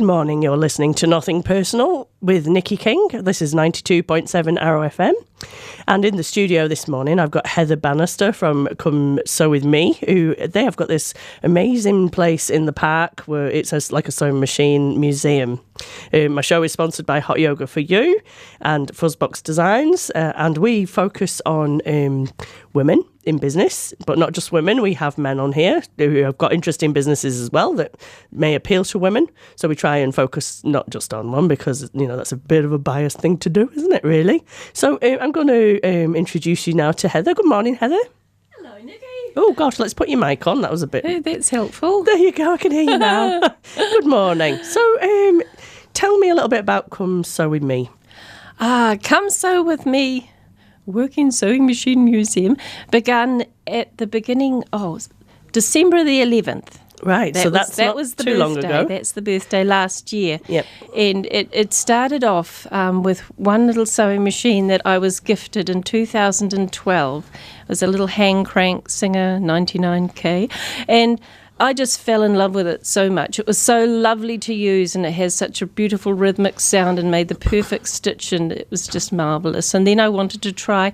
morning. You're listening to Nothing Personal with Nikki King. This is 92.7 Arrow FM. And in the studio this morning, I've got Heather Bannister from Come Sew With Me, who they have got this amazing place in the park where it's like a sewing machine museum. My show is sponsored by Hot Yoga For You and Fuzzbox Designs, and we focus on women in business, but not just women. We have men on here who have got interesting businesses as well that may appeal to women. So we try and focus not just on one because, you know, that's a bit of a biased thing to do, isn't it, really? So I'm going to introduce you now to Heather. Good morning, Heather. Hello, Nikki. Oh, gosh, let's put your mic on. That was a bit... Oh, that's helpful. There you go. I can hear you now. Good morning. So tell me a little bit about Come Sew With Me. Come Sew With Me Working Sewing Machine Museum began at the beginning of December the 11th. Right, that was the too birthday. long ago. That's the birthday last year. Yep. And it started off with one little sewing machine that I was gifted in 2012. It was a little hand crank Singer 99K. And I just fell in love with it so much. It was so lovely to use, and it has such a beautiful rhythmic sound and made the perfect stitch, and it was just marvellous. And then I wanted to try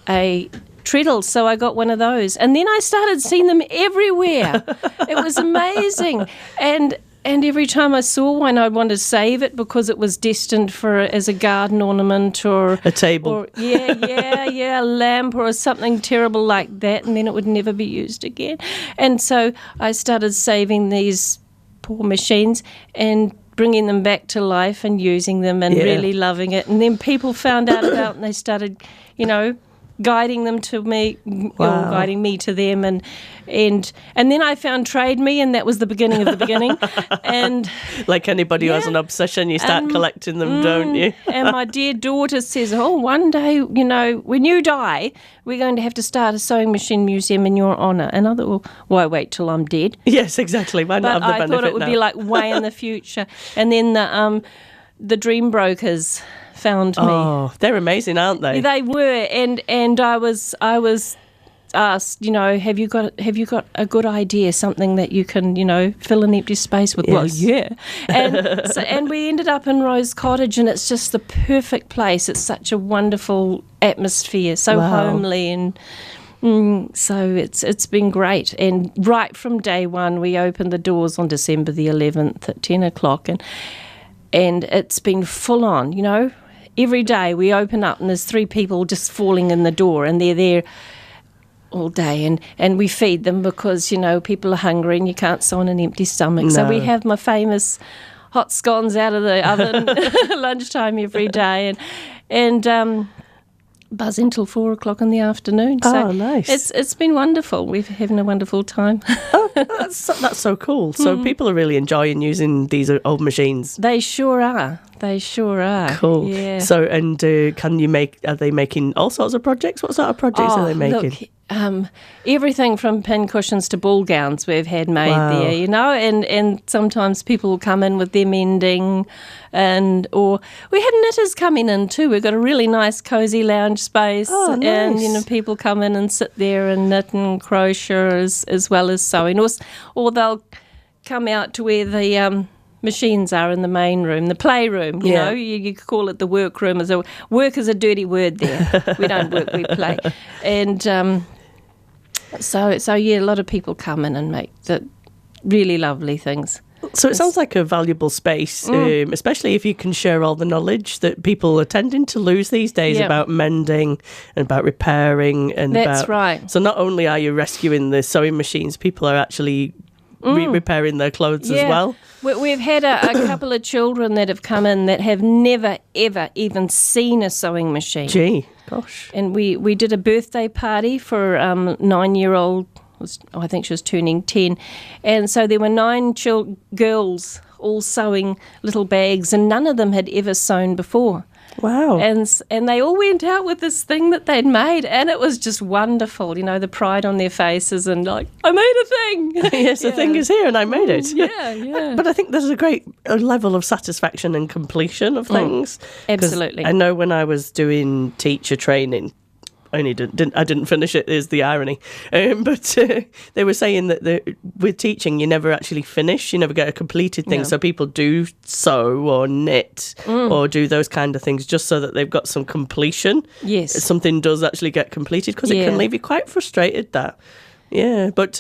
a treadle, so I got one of those. And then I started seeing them everywhere. It was amazing. And every time I saw one, I'd want to save it because it was destined as a garden ornament or... A table. Or, a lamp or something terrible like that, and then it would never be used again. And so I started saving these poor machines and bringing them back to life and using them and really loving it. And then people found out about it and they started, guiding them to me, or guiding me to them, and then I found Trade Me, and that was the beginning of the beginning. And like anybody who has an obsession, you start collecting them, don't you? And my dear daughter says, one day, when you die, we're going to have to start a sewing machine museum in your honour. And I thought, well, why wait till I'm dead? Yes, exactly. Why not have the benefit now? I thought it would be like way in the future. And then the Dream Brokers found me. Oh, they're amazing, aren't they? They were, and I was asked, have you got a good idea, something that you can, fill an empty space with? Yes. Well, yeah. And we ended up in Rose Cottage, and it's just the perfect place. It's such a wonderful atmosphere, so homely, and so it's been great. And right from day one, we opened the doors on December the 11th at 10 o'clock, and it's been full on, Every day we open up and there's 3 people just falling in the door, and they're there all day, and we feed them because, people are hungry and you can't sew on an empty stomach. No. So we have my famous hot scones out of the oven lunchtime every day, and buzz until 4 o'clock in the afternoon. So nice. It's been wonderful. We're having a wonderful time. That's so cool. So people are really enjoying using these old machines. They sure are. Cool. Yeah. So, and are they making all sorts of projects? What sort of projects are they making? Look, everything from pin cushions to ball gowns we've had made there, and sometimes people will come in with their mending, or we had knitters coming in too. We've got a really nice cosy lounge space, and people come in and sit there and knit and crochet as well as sewing, or they'll come out to where the machines are in the main room, the playroom. You could call it the workroom. Work is a dirty word there. We don't work, we play. And so a lot of people come in and make the really lovely things. So it sounds like a valuable space, especially if you can share all the knowledge that people are tending to lose these days about mending and about repairing. That's right. So not only are you rescuing the sewing machines, people are actually repairing their clothes as well. We've had a couple of children that have come in that have never, ever even seen a sewing machine. Gee, gosh. And we did a birthday party for 9-year-old, I think she was turning 10. And so there were 9 girls all sewing little bags, and none of them had ever sewn before. Wow. And they all went out with this thing that they'd made, and it was just wonderful, the pride on their faces and like, I made a thing. Yes, the thing is here and I made it. Yeah. But I think there's a great level of satisfaction and completion of things. Absolutely. I know when I was doing teacher training, I only didn't finish it, is the irony. But they were saying that with teaching, you never actually finish, you never get a completed thing. So people do sew or knit or do those kind of things just so that they've got some completion. Yes. Something does actually get completed, because it can leave you quite frustrated, that. Yeah, but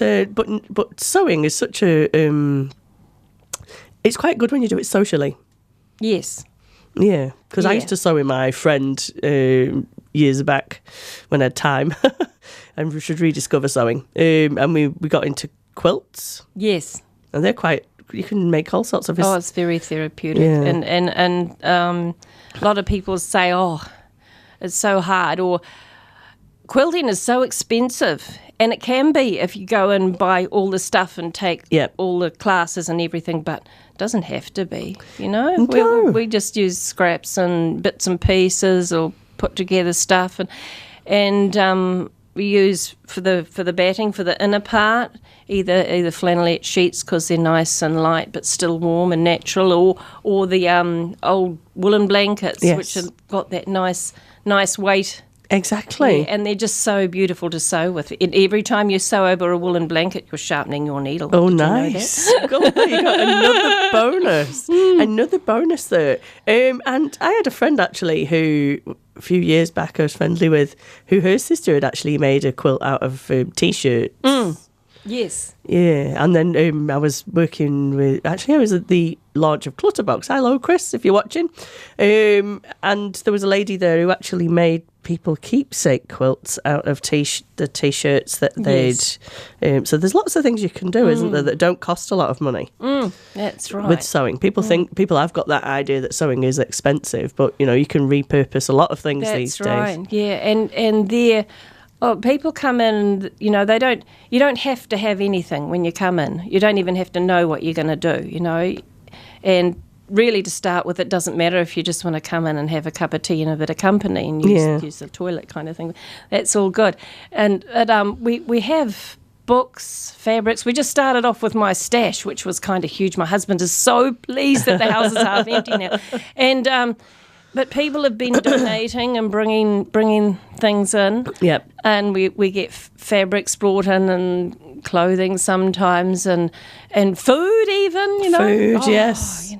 sewing is such a... it's quite good when you do it socially. Yes. Yeah, because I used to sew with my friend years back when I had time, and we should rediscover sewing. And we got into quilts. Yes. And they're quite... You can make all sorts of... it's very therapeutic. Yeah. And a lot of people say, it's so hard, or quilting is so expensive. And it can be if you go and buy all the stuff and take all the classes and everything, but it doesn't have to be, No. We just use scraps and bits and pieces or put together stuff. And we use for the batting, for the inner part, either flannelette sheets because they're nice and light but still warm and natural, or the old woolen blankets, which have got that nice weight. Exactly. Yeah, and they're just so beautiful to sew with. And every time you sew over a woolen blanket, you're sharpening your needle. Oh, nice. You got another bonus. Another bonus there. And I had a friend, actually, who a few years back I was friendly with, who her sister had actually made a quilt out of T-shirts. Yes. Yeah, and then I was working with... Actually, I was at the launch of Clutterbox. Hello, Chris, if you're watching. And there was a lady there who actually made people keepsake quilts out of the T-shirts that they'd... so there's lots of things you can do, isn't there, that don't cost a lot of money. That's right. With sewing. People have got that idea that sewing is expensive, but, you can repurpose a lot of things these days. That's right, yeah. And they're... people come in, you don't have to have anything when you come in. You don't even have to know what you're going to do, And really, to start with, it doesn't matter if you just want to come in and have a cup of tea and a bit of company and use the toilet kind of thing. That's all good. And we have books, fabrics. We just started off with my stash, which was kind of huge. My husband is so pleased that the house is half empty now. And... But people have been donating and bringing things in. Yep. And we get fabrics brought in and clothing sometimes and food even, Food, yes.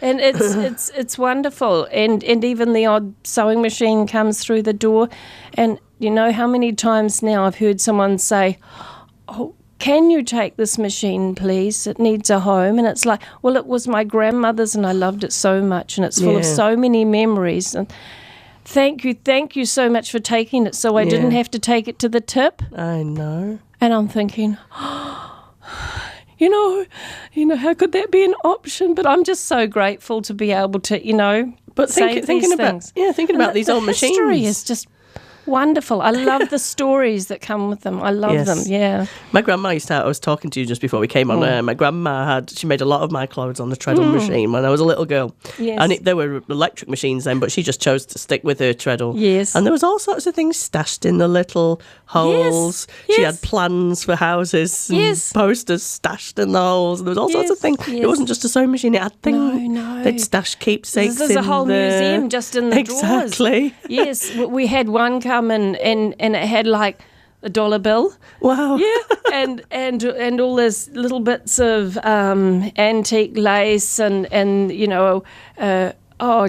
And it's wonderful. And even the odd sewing machine comes through the door. And how many times now I've heard someone say, can you take this machine, please? It needs a home. And it's like, well, it was my grandmother's and I loved it so much and it's full of so many memories. And thank you so much for taking it so I didn't have to take it to the tip. I know. And I'm thinking, how could that be an option? But I'm just so grateful to be able to, but thinking about these old machines. The history is just wonderful. I love the stories that come with them. I love them, yeah. My grandma I was talking to you just before we came on air. My grandma she made a lot of my clothes on the treadle machine when I was a little girl. Yes. And there were electric machines then, but she just chose to stick with her treadle. Yes. And there was all sorts of things stashed in the little holes. Yes. She had plans for houses and posters stashed in the holes. And there was all sorts of things. It wasn't just a sewing machine, it had things. No. They'd stash keepsakes There's a whole museum just in the drawers. Exactly. Yes, we had one come and it had like a $1 bill. Wow. Yeah, and all those little bits of antique lace and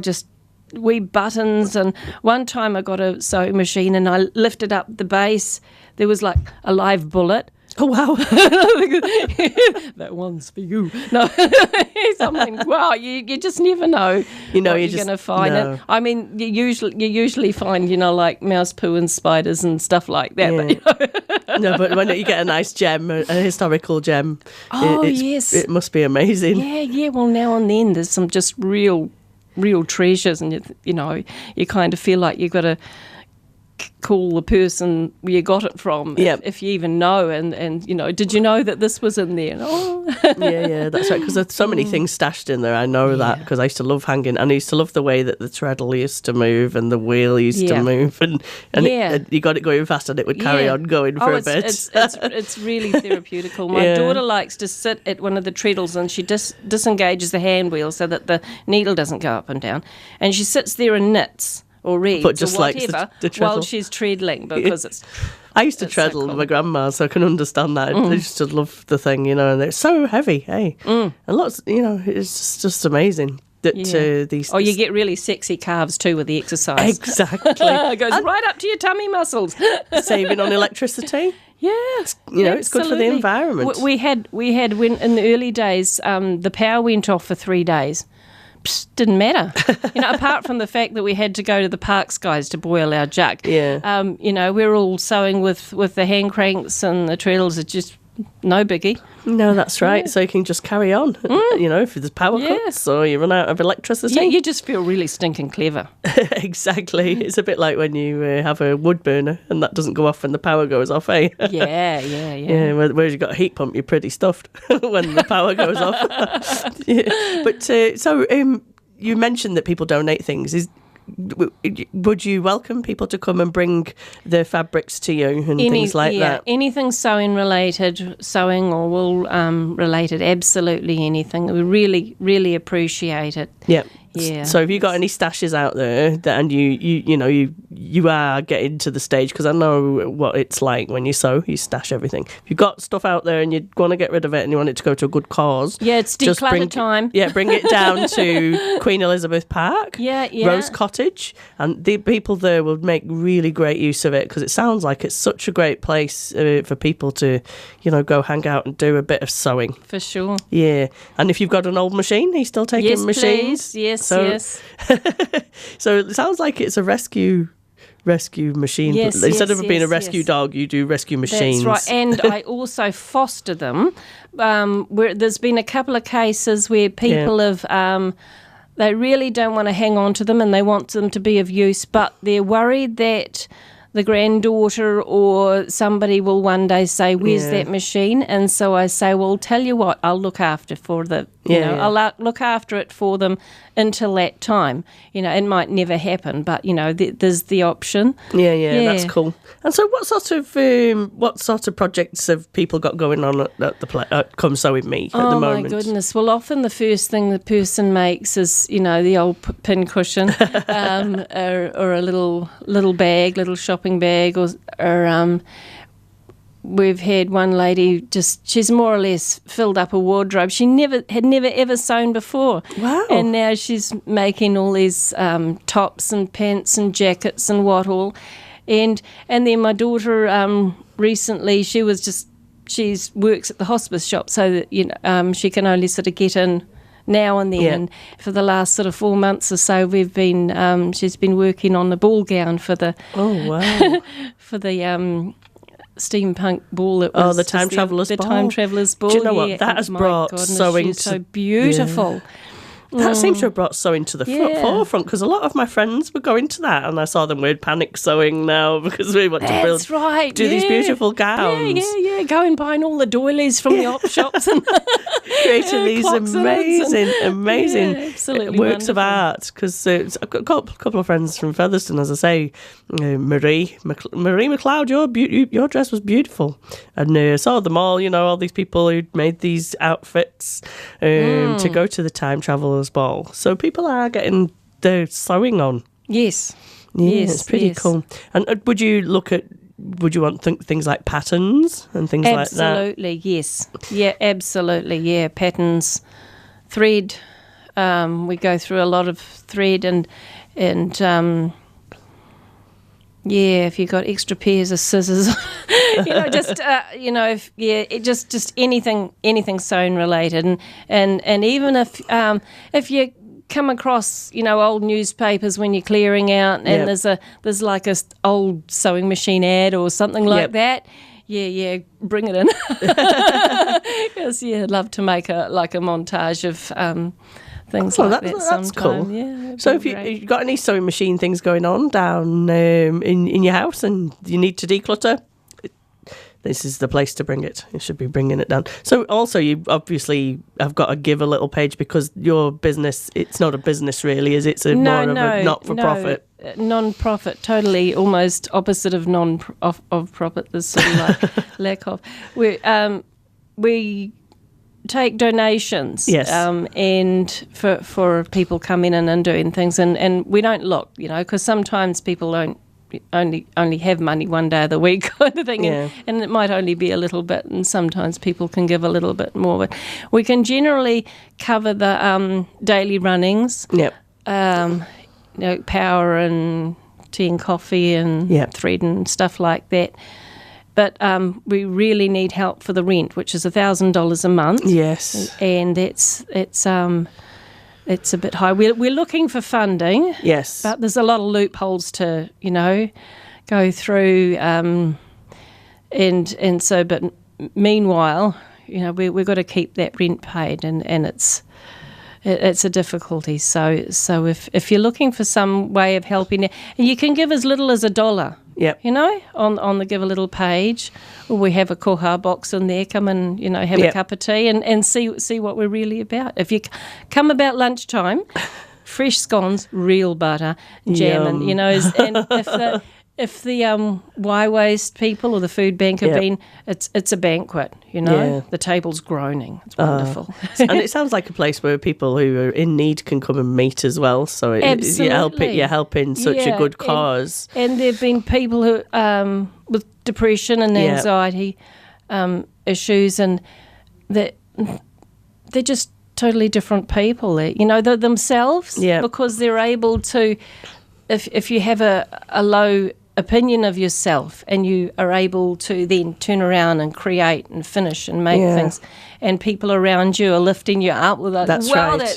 just wee buttons. And one time I got a sewing machine and I lifted up the base. There was like a live bullet. Oh, wow. That one's for you. No, something. Wow, you just never know what you're going to find. No. And, I mean, you usually find, like mouse poo and spiders and stuff like that. Yeah. But, no, but when you get a nice gem, a historical gem, yes, it must be amazing. Yeah. Well, now and then there's some just real treasures, and you kind of feel like you've got to call the person where you got it from, if you even know, and did you know that this was in there? Yeah, that's right, because there's so many things stashed in there. I know that because I used to love hanging, and I used to love the way that the treadle used to move and the wheel used to move, and you got it going fast and it would carry on going for a bit. It's really therapeutical. My daughter likes to sit at one of the treadles and she disengages the hand wheel so that the needle doesn't go up and down, and she sits there and knits or reads But just or likes whatever the treadle. while she's treadling because it's. I used to It's so treadle cool. with my grandma, so I can understand that. I used to love the thing, and it's so heavy, hey? And lots, it's just amazing that these... Oh, you get really sexy calves too with the exercise. Exactly. It goes right up to your tummy muscles. Saving on electricity. Yeah, it's good for the environment. We had when in the early days, the power went off for 3 days. Psst, didn't matter, apart from the fact that we had to go to the Parks guys to boil our jug. Yeah. We're all sewing with the hand cranks and the treadles. It's just no biggie. No, that's right. So you can just carry on, if there's power cuts or you run out of electricity. You just feel really stinking clever. Exactly. It's a bit like when you have a wood burner and that doesn't go off when the power goes off, eh? Yeah. Yeah, whereas you've got a heat pump, you're pretty stuffed when the power goes off. Yeah. But you mentioned that people donate things. Would you welcome people to come and bring their fabrics to you and things like that? Anything sewing or wool related, absolutely anything. We really, really appreciate it. Yeah. Yeah. So have you got any stashes out there and you are getting to the stage, because I know what it's like when you sew, you stash everything. If you've got stuff out there and you want to get rid of it and you want it to go to a good cause. Yeah, it's declutter time. Yeah, bring it down to Queen Elizabeth Park, Rose Cottage, and the people there will make really great use of it, because it sounds like it's such a great place for people to, go hang out and do a bit of sewing. For sure. Yeah. And if you've got an old machine, are you still taking machines? Please. Yes. So it sounds like it's a rescue machine. Yes, Instead of being a rescue dog, you do rescue machines. That's right. And I also foster them. There's been a couple of cases where people have... they really don't want to hang on to them and they want them to be of use, but they're worried that the granddaughter or somebody will one day say, where's that machine? And so I say, well, tell you what, I'll look after I'll look after it for them until that time. It might never happen, but, there's the option. Yeah, that's cool. And so what sort of projects have people got going on at the Come Sew With Me at the moment? Oh, my goodness. Well, often the first thing the person makes is, the old pin cushion or a little bag, little shopping bag, or we've had one lady she's more or less filled up a wardrobe. She had never ever sewn before. Wow. And now she's making all these tops and pants and jackets and what all. And then my daughter recently, she works at the hospice shop, so that she can only sort of get in now and then. Yeah. And for the last sort of 4 months or so, we've been she's been working on the ball gown for the for the steampunk ball. That was the Time Travellers Ball. The Time Travellers Ball. Do you know what? That has brought sewing she's so beautiful. Yeah. That seems to have brought sewing to the forefront, because a lot of my friends were going to that and I saw them with panic sewing now because we want to do these beautiful gowns. Yeah. Go and buying all the doilies from the op shops and creating these amazing absolutely works of wonderful. art. Because I've got a couple of friends from Featherston, as I say, Marie McLeod, your dress was beautiful. And I saw them all, all these people who'd made these outfits to go to the Time Travellers Ball. So people are getting their sewing on. Yes. Yeah, it's pretty cool. And would you want things like patterns and things like that? Absolutely, yes. Yeah, absolutely, yeah. Patterns, thread. We go through a lot of thread and if you've got extra pairs of scissors, just anything sewn related, and even if you come across old newspapers when you're clearing out and there's like a old sewing machine ad or something like that. Yeah, bring it in. Because I'd love to make a montage of things like that that's sometime. cool. Yeah, so if you've got any sewing machine things going on down in your house and you need to declutter, this is the place to bring it. You should be bringing it down. So also you obviously have got to give a little page, because your business, it's not a business really, is it? It's more of a not-for-profit. Non-profit, totally almost opposite of of profit. There's sort of like lack of. We take donations. Yes. And for people coming in and doing things, and we don't look, because sometimes people don't only have money one day of the week kind of thing, and it might only be a little bit, and sometimes people can give a little bit more, but we can generally cover the daily runnings. Yep. Power and tea and coffee and thread and stuff like that. But we really need help for the rent, which is $1,000 a month. Yes. And it's a bit high. We're looking for funding. Yes. But there's a lot of loopholes to, go through. And so, but meanwhile, we've got to keep that rent paid, and it's a difficulty. So if you're looking for some way of helping, and you can give as little as $1. Yep. On the Give a Little page, or we have a koha box in there. Come and have a cup of tea and see what we're really about. If you come about lunchtime, fresh scones, real butter, jam, and and if the Y Waste people or the food bank have been, it's a banquet. The table's groaning. It's wonderful. And it sounds like a place where people who are in need can come and meet as well. So you're helping such a good cause. And there've been people who with depression and anxiety issues, and they're just totally different people. They're themselves because they're able to. If you have a low opinion of yourself and you are able to then turn around and create and finish and make things, and people around you are lifting you up with that, that's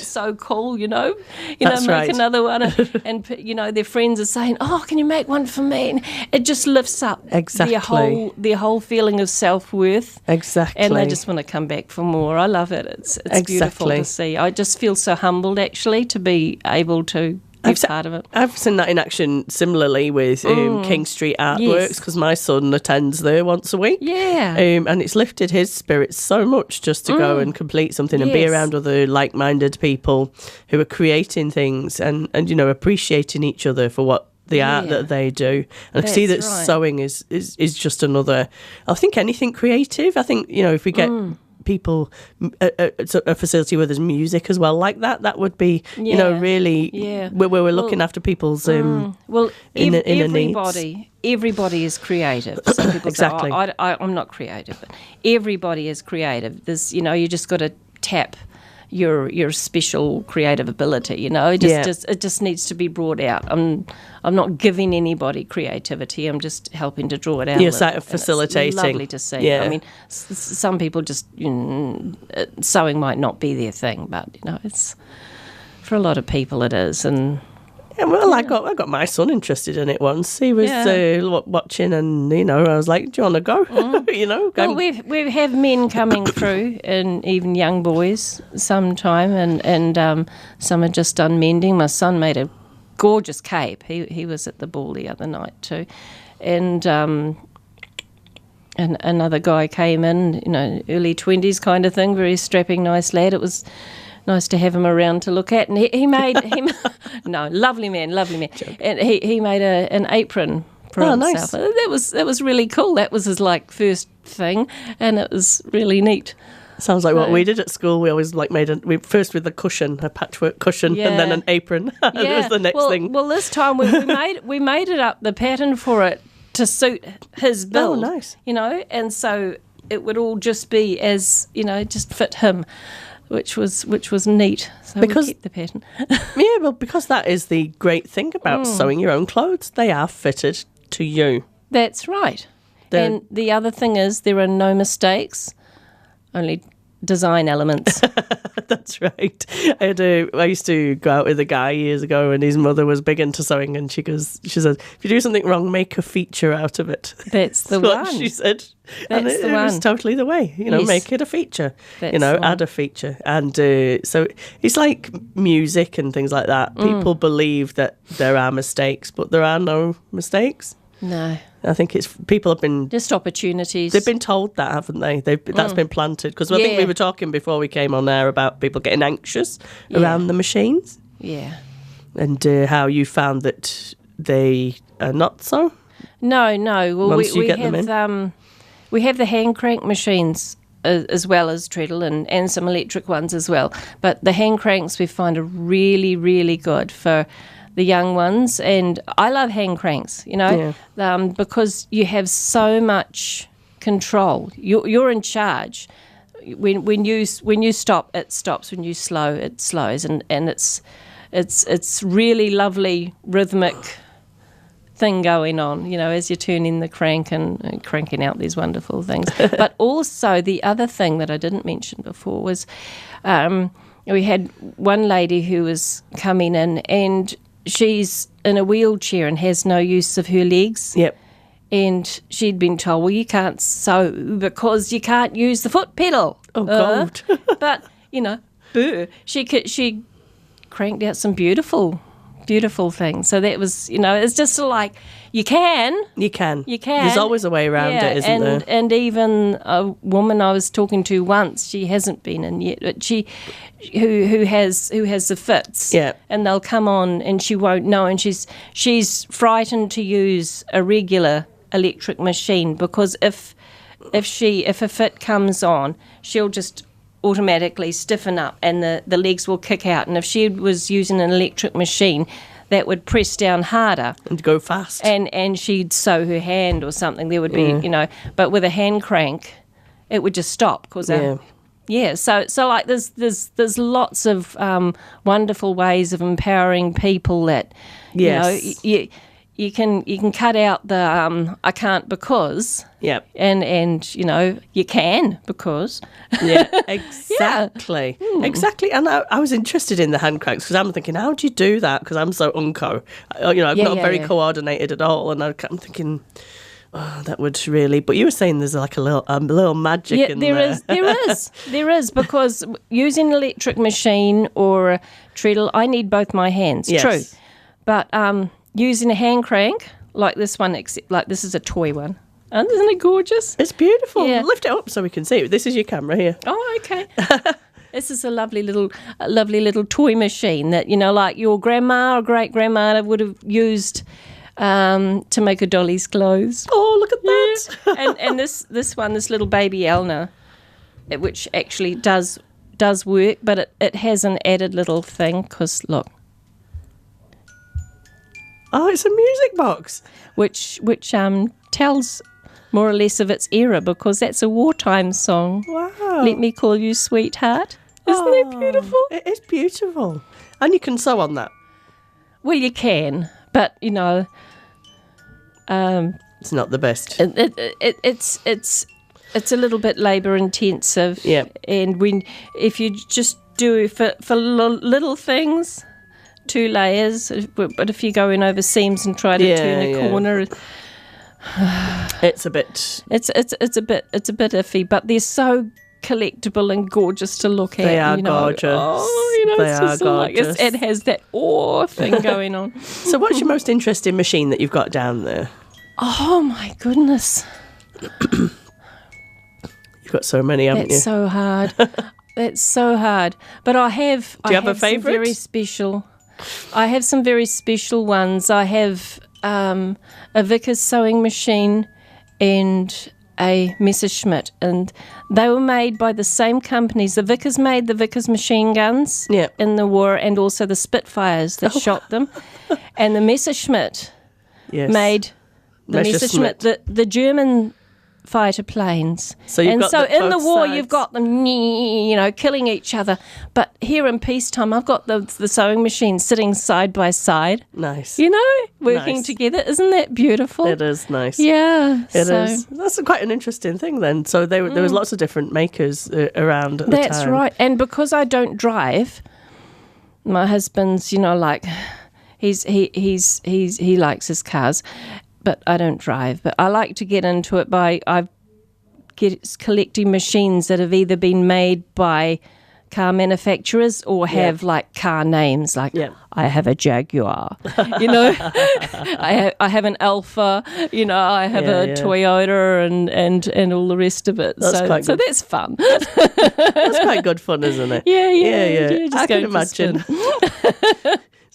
so cool, That's make another one, and their friends are saying, oh, can you make one for me? And it just lifts up their whole feeling of self-worth. Exactly. And they just want to come back for more. I love it. It's beautiful to see. I just feel so humbled actually to be able to part of it. I've seen that in action similarly with King Street Artworks, because my son attends there once a week. Yeah. And it's lifted his spirits so much just to go and complete something and be around other like-minded people who are creating things and appreciating each other for what the art that they do. And I see that sewing is just another, I think anything creative. I think, if we get people a facility where there's music as well like that would be really where we're looking after people's everybody is creative. Some people say I'm not creative, but everybody is creative. There's you just got to tap your special creative ability. It just needs to be brought out. I'm not giving anybody creativity. I'm just helping to draw it out. You're sort of facilitating. It's lovely to see. Yeah. I mean, some people just sewing might not be their thing, but it's for a lot of people it is. And I got my son interested in it once. He was watching, and I was like, "Do you want to go?" Well, we have men coming through, and even young boys sometime, and some have just done mending. My son made a gorgeous cape. He was at the ball the other night too, and another guy came in, early 20s kind of thing, very strapping, nice lad. It was nice to have him around to look at, and he made lovely man, and he made an apron for himself. Nice. That was really cool. That was his first thing, and it was really neat. Sounds like what we did at school. We always made first with a cushion, a patchwork cushion, and then an apron. It was the next thing. Well, this time we made it up, the pattern for it to suit his build. Oh, nice. And so it would all just be as just fit him. Which was neat. So we keep the pattern. Because that is the great thing about sewing your own clothes. They are fitted to you. That's right. And the other thing is there are no mistakes, only design elements. That's right. I used to go out with a guy years ago, and his mother was big into sewing, and she said, if you do something wrong, make a feature out of it. That's the one. What she said. That's and it was totally the way. Make it a feature. That's add a feature. And so it's like music and things like that. People believe that there are mistakes, but there are no mistakes. No. I think people have been... Just opportunities. They've been told that, haven't they? That's been planted. Because I think we were talking before we came on air about people getting anxious around the machines. Yeah. And how you found that they are not so? No. Well, Once you get them in? We have the hand crank machines as well as treadle and some electric ones as well. But the hand cranks we find are really, really good for the young ones. And I love hand cranks, because you have so much control. You're in charge. When you stop, it stops. When you slow, it slows. And it's really lovely rhythmic thing going on, as you're turning the crank and cranking out these wonderful things. But also the other thing that I didn't mention before was we had one lady who was coming in and she's in a wheelchair and has no use of her legs. Yep. And she'd been told, well, you can't sew because you can't use the foot pedal. Oh, God. But, boo. She cranked out some beautiful things. So that was, it's just like, you can. There's always a way around it, isn't there? And even a woman I was talking to once, she hasn't been in yet, but who has the fits. Yeah. And they'll come on and she won't know, and she's frightened to use a regular electric machine because if a fit comes on, she'll just automatically stiffen up and the legs will kick out. And if she was using an electric machine, that would press down harder and go fast, and she'd sew her hand or something. There would be, but with a hand crank, it would just stop because So like there's lots of wonderful ways of empowering people that you can cut out the I can't because and you can because exactly. And I was interested in the hand cranks because I'm thinking, how do you do that? Because I'm so unco, I'm not very coordinated at all, and I'm thinking, oh, that would really. But you were saying there's like a little magic in there. There is because using an electric machine or a treadle, I need both my hands. Yes. True, but using a hand crank like this one, except like this is a toy one. And isn't it gorgeous? It's beautiful. Yeah. Lift it up so we can see it. This is your camera here. Oh, okay. This is a lovely little toy machine that, like your grandma or great-grandma would have used to make a dolly's clothes. Oh, look at that. Yeah. and this one, this little baby Elna, which actually does work, but it has an added little thing because, look. Oh, it's a music box. Which tells more or less of its era because that's a wartime song. Wow. Let me call you sweetheart. Isn't it beautiful? It is beautiful. And you can sew on that. Well, you can, but, it's not the best. It's a little bit labour intensive. Yeah. And if you just do for little things, 2 layers, but if you go in over seams and try to turn a corner, it's a bit it's a bit iffy, but they're so collectible and gorgeous to look at. They are gorgeous. They it's are just gorgeous. It has that awe thing going on. So what's your most interesting machine that you've got down there? Oh my goodness. You've got so many, haven't you? That's so hard. That's so hard. But I have Do you have a favourite? Very special. I have some very special ones. I have a Vickers sewing machine and a Messerschmitt, and they were made by the same companies. The Vickers made the Vickers machine guns in the war, and also the Spitfires that shot them. And the Messerschmitt made the Messerschmitt, the German fighter planes. So you've got in the war sides. you've got them killing each other, but here in peacetime I've got the sewing machine sitting side by side, nice, working together. Isn't that beautiful? It is nice. It is. That's quite an interesting thing then. So there was lots of different makers around at the time. That's right. And because I don't drive, my husband's he likes his cars, but I don't drive. But I like to get into it by collecting machines that have either been made by car manufacturers or have like car names. Like I have a Jaguar, I have an Alfa, I have a Toyota and all the rest of it. That's quite good. So that's fun. That's quite good fun, isn't it? Yeah. I can imagine.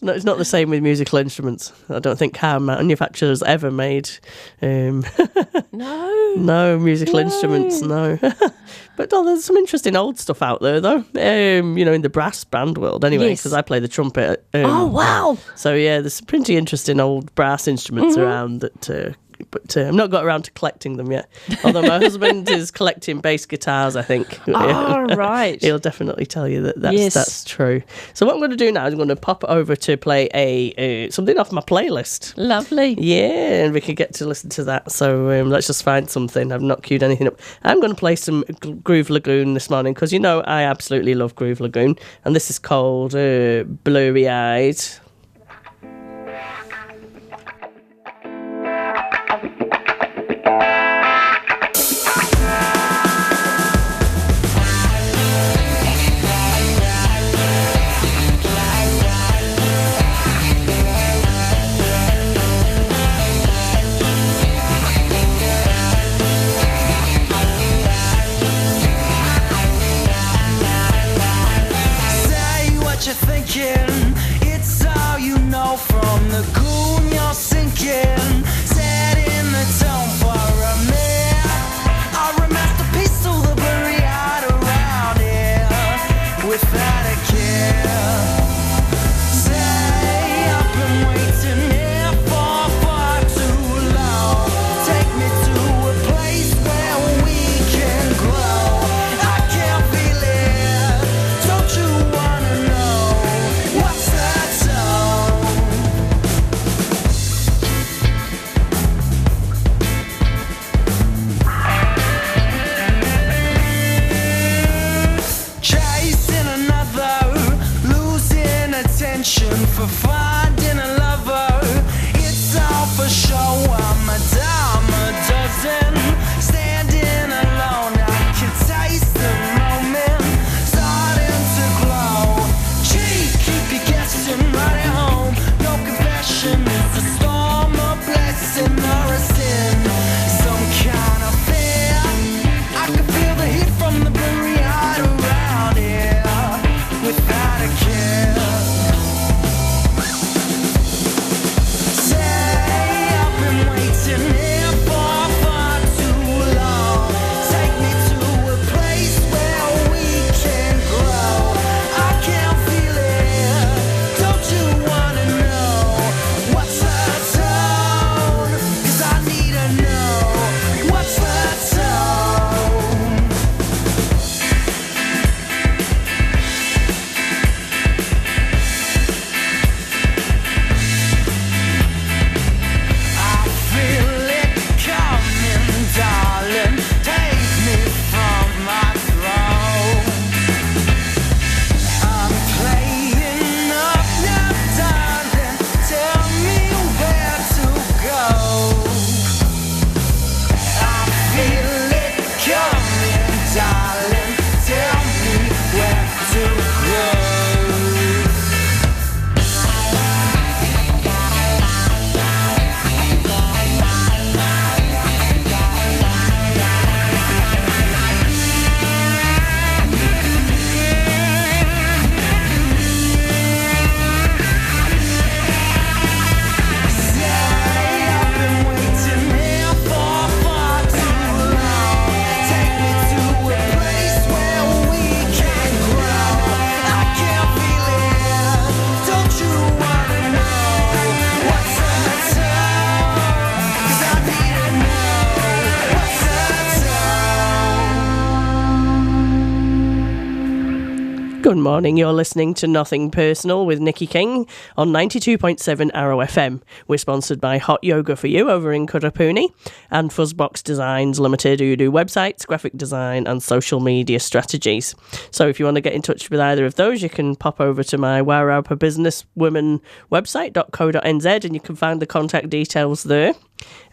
No, it's not the same with musical instruments. I don't think car manufacturers ever made no musical instruments, no. But there's some interesting old stuff out there, though. In the brass band world, anyway, because I play the trumpet. Oh, wow. So, yeah, there's some pretty interesting old brass instruments around that... But I've not got around to collecting them yet. Although my husband is collecting bass guitars, I think. Oh, right. He'll definitely tell you that's true. So what I'm going to do now is I'm going to pop over to play something off my playlist. Lovely. Yeah, and we can get to listen to that. So let's just find something. I've not queued anything up. I'm going to play some Groove Lagoon this morning because, I absolutely love Groove Lagoon. And this is called Blurry Eyed. It's all you know from the goon you're sinking. Set in the tone for a minute. Or a masterpiece to the blurry eyed around here without a care. Say I've been waiting here for far too long. Take me to a place where we can grow. I can't feel it. Don't you wanna know? What's that tone? Chasing another, losing attention for finding a lover. It's all for show, I'm a dime a dozen. Standing alone, I can taste the moment starting to glow. Gee, keep you guessing right at home. No confession is a storm, a blessing or a sin. Some kind of fear. I can feel the heat from the blurry eyed around here without a care. Say I've been waiting here for far too long. Take me to a place where we can grow. I can't feel it. Don't you wanna know what's the tone? 'Cause I need to know what's the tone. I feel it coming, darling. Take me from my throne. I'm playing up now, darling. Tell me where to go. I feel it coming, darling. Tell me where to go. Say I've been waiting here for far too long. Take me to a place where we can grow. I can't feel it. Don't you wanna know what's the tone? 'Cause I need to know what's the tone. Good morning, you're listening to Nothing Personal with Nikki King on 92.7 Arrow FM. We're sponsored by Hot Yoga for You over in Kurrapuni and Fuzzbox Designs Limited, who do websites, graphic design and social media strategies. So if you want to get in touch with either of those, you can pop over to my Wairarapa Businesswoman website.co.nz and you can find the contact details there.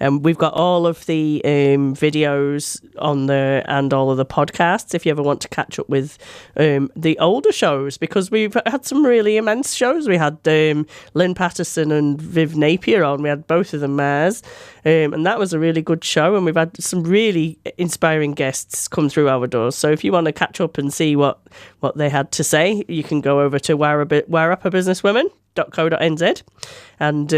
We've got all of the videos on there and all of the podcasts if you ever want to catch up with the older shows, because we've had some really immense shows. We had Lynn Patterson and Viv Napier on. We had both of them Mars, and that was a really good show, and we've had some really inspiring guests come through our doors. So if you want to catch up and see what they had to say, you can go over to Wairarapa Businesswomen www.wairarapa.co.nz, and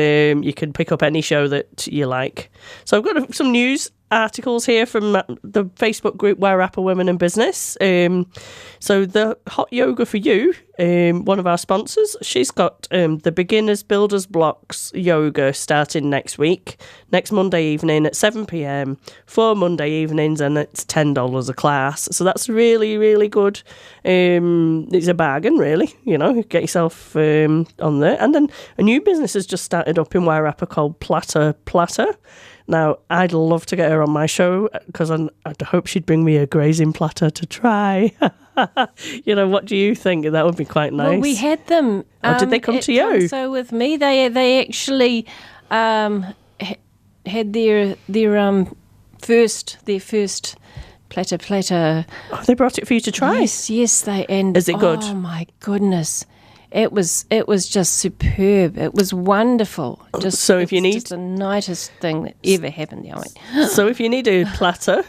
you can pick up any show that you like. So I've got some news articles here from the Facebook group Wairarapa Women in Business. So the Hot Yoga for You, one of our sponsors, she's got the Beginners Builders Blocks Yoga starting next Monday evening at 7 p.m, 4 Monday evenings, and it's $10 a class. So that's really, really good. It's a bargain, really, get yourself on there. And then a new business has just started up in Wairarapa called Platter. Now, I'd love to get her on my show because I'd hope she'd bring me a grazing platter to try. What do you think? That would be quite nice. Well, we had them. Did they come to you? So with me, they actually had their first platter. Oh, they brought it for you to try? Yes, they. And is it good? Oh my goodness. It was just superb. It was wonderful. Just the nicest thing that ever happened there. So if you need a platter,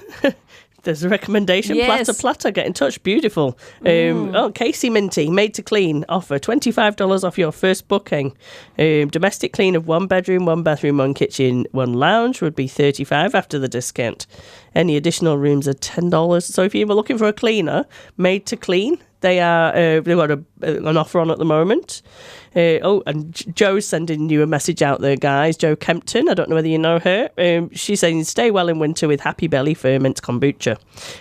there's a recommendation. Yes. Platter, get in touch. Beautiful. Casey Minty, Made to Clean offer $25 off your first booking. Domestic clean of 1 bedroom, 1 bathroom, 1 kitchen, 1 lounge would be $35 after the discount. Any additional rooms are $10. So if you were looking for a cleaner, Made to Clean, they've got an offer on at the moment. And Joe's sending you a message out there, guys. Jo Kempton, I don't know whether you know her. She's saying, stay well in winter with Happy Belly Ferment Kombucha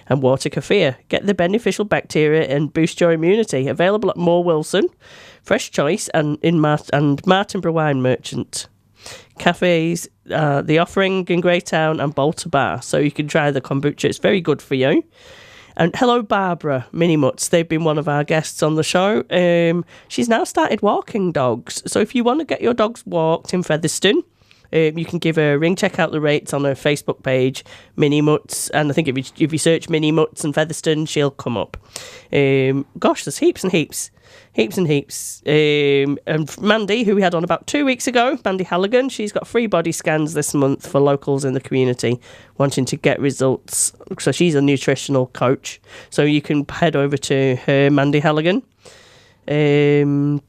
and Water Kefir. Get the beneficial bacteria and boost your immunity. Available at Moore Wilson, Fresh Choice, and Martinborough Wine Merchant. Cafes, The Offering in Greytown and Bolter Bar. So you can try the kombucha. It's very good for you. And hello, Barbara Mini Mutts. They've been one of our guests on the show. She's now started walking dogs. So if you want to get your dogs walked in Featherstone, you can give her a ring. Check out the rates on her Facebook page, Mini Mutts. And I think if you search Mini Mutts and Featherstone, she'll come up. There's heaps and heaps. And Mandy, who we had on about 2 weeks ago, Mandy Halligan, she's got free body scans this month for locals in the community wanting to get results. So she's a nutritional coach. So you can head over to her, Mandy Halligan. And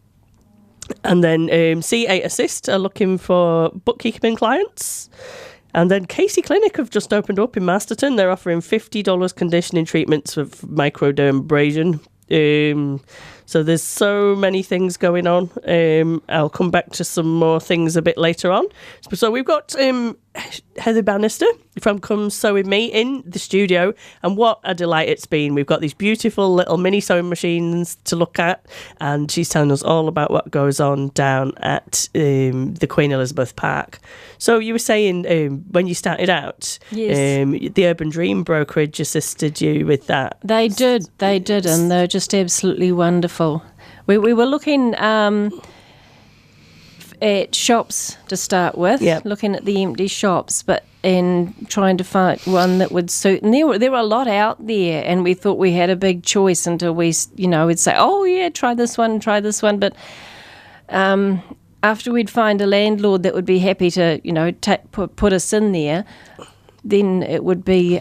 then C8 Assist are looking for bookkeeping clients. And then Casey Clinic have just opened up in Masterton. They're offering $50 conditioning treatments for microdermabrasion. So there's so many things going on. I'll come back to some more things a bit later on. So we've got Heather Bannister from Come Sew With Me in the studio, and what a delight it's been. We've got these beautiful little mini sewing machines to look at, and she's telling us all about what goes on down at the Queen Elizabeth Park. So you were saying when you started out, yes, the Urban Dream brokerage assisted you with that. They did, and they're just absolutely wonderful. We were looking at shops to start with, looking at the empty shops, and trying to find one that would suit. And there were a lot out there, and we thought we had a big choice until we'd say, oh yeah, try this one. But after we'd find a landlord that would be happy to, put us in there, then it would be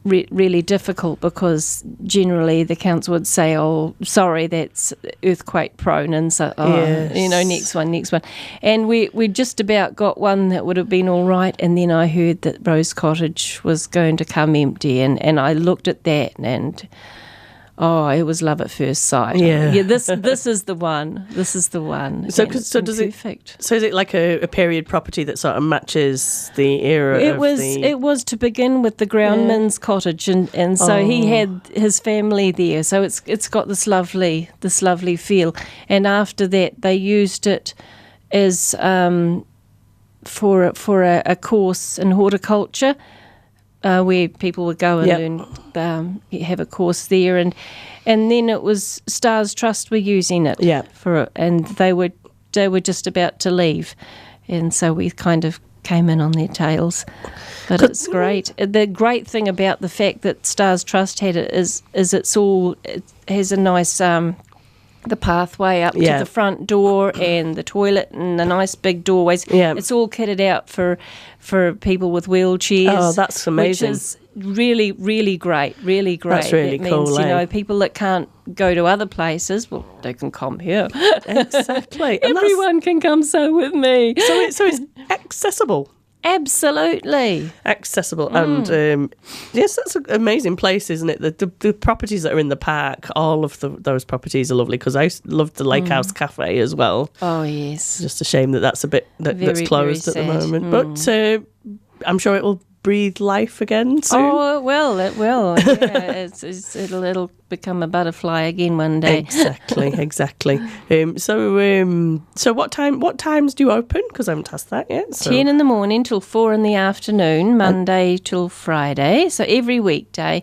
really difficult, because generally the council would say, oh, sorry, that's earthquake prone, and so, next one. And we just about got one that would have been all right, and then I heard that Rose Cottage was going to come empty, and I looked at that, and it was love at first sight. Yeah, this is the one. This is the one. So does perfect. So is it like a period property that sort of matches the era? It was to begin with the groundman's cottage, and so he had his family there. So it's got this lovely feel. And after that, they used it as for a course in horticulture. Where people would go and learn, have a course there, and then it was Stars Trust were using it and they were just about to leave, and so we kind of came in on their tails. But it's great. The great thing about the fact that Stars Trust had it is it has a nice the pathway up to the front door and the toilet and the nice big doorways. Yeah. It's all kitted out for people with wheelchairs. Oh, that's amazing. Which is really, really great, really great. That's really that cool, means, you eh? know, people that can't go to other places, well, they can come here. Exactly. And Everyone can come sew with me. so it's accessible. Absolutely. Accessible. And yes, that's an amazing place, isn't it? The properties that are in the park, all of those properties are lovely, because I loved the Lake House Cafe as well. Oh, yes. Just a shame that that's a bit that's closed at the very sad. moment. But I'm sure it will breathe life again soon. Oh, it will. It will. Yeah, it'll become a butterfly again one day. Exactly. So what times do you open? Because I haven't asked that yet. So. 10 in the morning till 4 in the afternoon, Monday till Friday. So every weekday.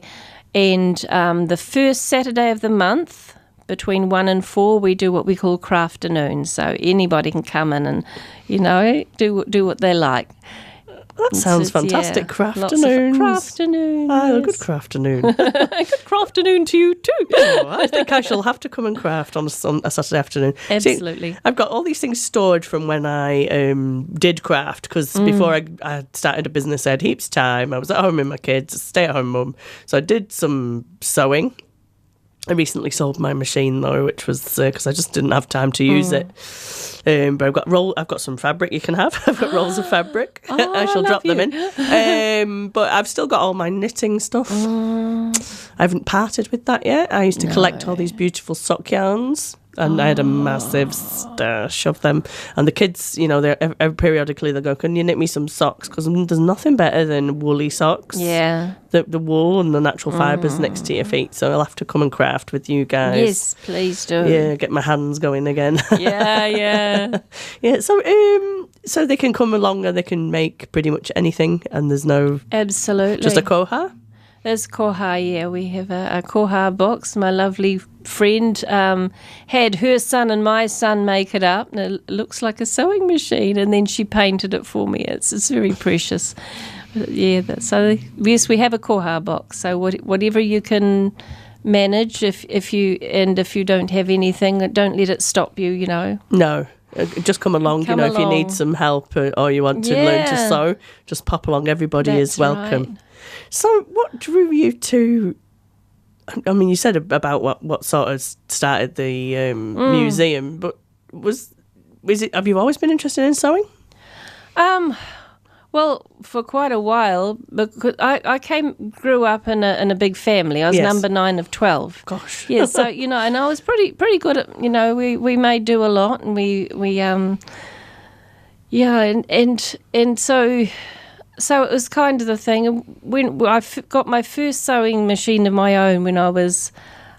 And the first Saturday of the month, between 1 and 4, we do what we call crafternoon. So anybody can come in and, you know, do what they like. That sounds fantastic. Crafternoons. Crafternoons. Ah, a good crafternoon. Good crafternoon to you too. Oh, I think I shall have to come and craft on a Saturday afternoon. Absolutely. See, I've got all these things stored from when I did craft, because before I started a business, I had heaps of time. I was at home with my kids, stay-at-home mum. So I did some sewing. I recently sold my machine though, which was because I just didn't have time to use it. But I've got some fabric you can have. I've got rolls of fabric. I shall drop them in. But I've still got all my knitting stuff. I haven't parted with that yet. I used to collect all these beautiful sock yarns. And I had a massive stash of them. And the kids, you know, periodically they'll go, "Can you knit me some socks?" Because there's nothing better than woolly socks. Yeah. The wool and the natural fibres next to your feet. So I'll have to come and craft with you guys. Yes, please do. Yeah, get my hands going again. Yeah. Yeah, so they can come along and they can make pretty much anything, and there's no... Absolutely. Just a koha? There's koha, yeah. We have a koha box. My lovely friend had her son and my son make it up, and it looks like a sewing machine, and then she painted it for me. It's very precious. Yeah, so yes, we have a koha box. So whatever you can manage, if you don't have anything, don't let it stop you, you know. No. Just come along, you know, if you need some help or you want to learn to sew, just pop along. Everybody is welcome. Right. So what drew you to, I mean, you said about what sort of started the museum, but have you always been interested in sewing? Well, for quite a while, because I grew up in a big family. I was number 9 of 12. Gosh. Yeah, so, you know, and I was pretty good at, you know, we made do a lot, and and so it was kind of the thing. When I got my first sewing machine of my own when I was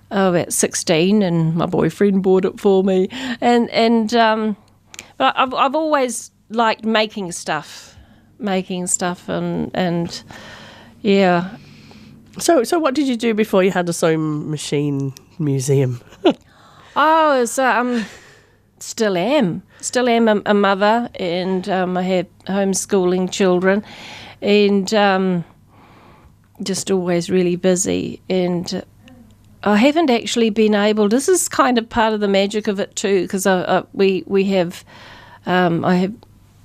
about 16, and my boyfriend bought it for me, but I've always liked making stuff, and yeah. So what did you do before you had a sewing machine museum? Oh, so still am a mother, and I have homeschooling children, and just always really busy, and I haven't actually been able. This is kind of part of the magic of it too, because we have I have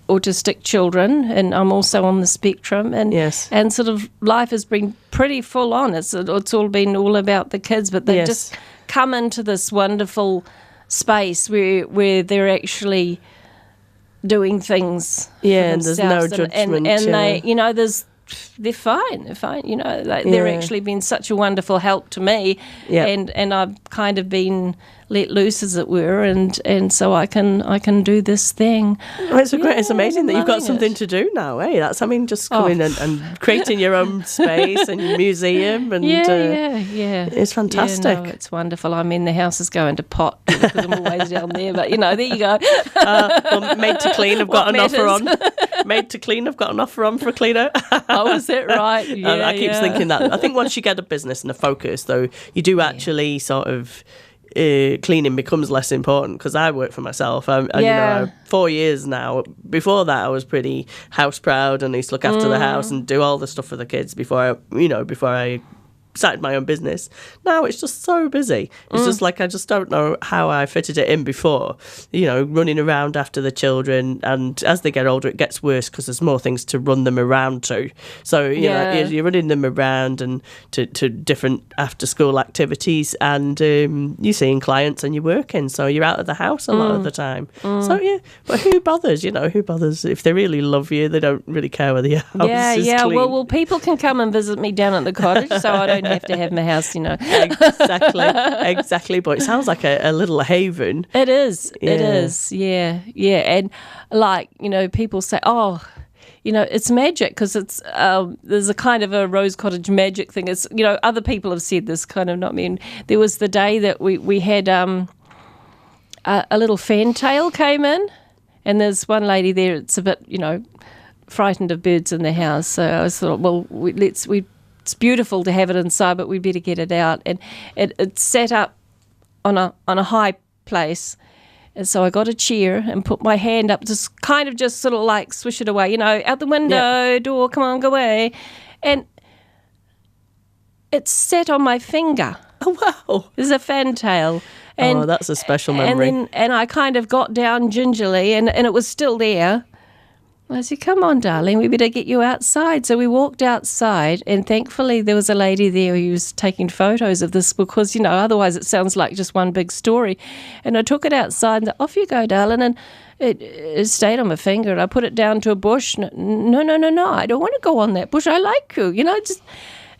autistic children, and I'm also on the spectrum, and and sort of life has been pretty full on. It's all been all about the kids, but they've just come into this wonderful space where they're actually doing things for themselves, and there's no judgment, and they, you know, they're fine, you know, they're actually been such a wonderful help to me, and I've kind of been let loose, as it were, and so I can do this thing. Well, it's amazing that you've got something to do now, eh? That's, I mean, just coming and creating your own space and your museum, and it's fantastic. Yeah, no, it's wonderful. I mean, the house is going to pot because I'm always down there, but you know, there you go. Well, Made to Clean, I've got an offer on. Made to Clean, I've got an offer on for a cleaner. Oh, is it right? Yeah, I keep thinking that. I think once you get a business and a focus, though, you do actually sort of cleaning becomes less important, because I work for myself. You know, 4 years now. Before that, I was pretty house proud and I used to look after the house and do all the stuff for the kids before I started my own business. Now it's just so busy. It's just like I just don't know how I fitted it in before. Running around after the children, and as they get older, it gets worse because there's more things to run them around to. So you're running them around and to different after-school activities, and you're seeing clients and you're working, so you're out of the house a lot of the time. So but who bothers? Who bothers if they really love you? They don't really care whether your house is clean. Well, people can come and visit me down at the cottage, so I don't have to have my house, Exactly. But it sounds like a little haven. It is. Yeah. It is. Yeah. And people say, it's magic because it's there's a kind of a rose cottage magic thing. It's other people have said this, kind of not me. And there was the day that we had a little fantail came in, and there's one lady there. It's a bit frightened of birds in the house, so I thought, well, it's beautiful to have it inside, but we better get it out. And it sat up on a high place. And so I got a chair and put my hand up, just sort of like swish it away, out the window, door, come on, go away. And it sat on my finger. Oh, wow. There's a fantail. And, that's a special memory. And I kind of got down gingerly, and it was still there. I said, come on, darling, we better get you outside. So we walked outside, and thankfully there was a lady there who was taking photos of this because, otherwise it sounds like just one big story. And I took it outside and said, off you go, darling. And it stayed on my finger, and I put it down to a bush. No, I don't want to go on that bush. I like you,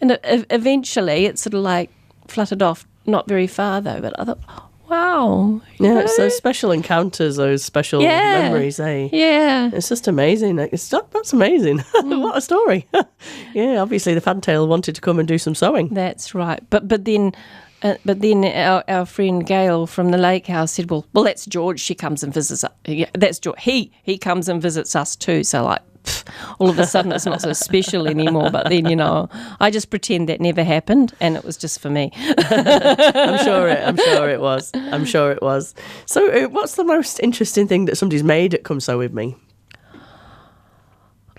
And eventually it sort of like fluttered off, not very far though, but I thought, wow. Yeah, it's those special encounters, those special memories, eh? Yeah. It's just amazing. That's amazing. What a story. Yeah, obviously the fantail wanted to come and do some sewing. That's right. But then our friend Gail from the lake house said, well, that's George. She comes and visits us. Yeah, that's George. He comes and visits us too. So all of a sudden it's not so special anymore. But then, I just pretend that never happened, and it was just for me. I'm sure it was. So what's the most interesting thing that somebody's made at Come Sew With Me?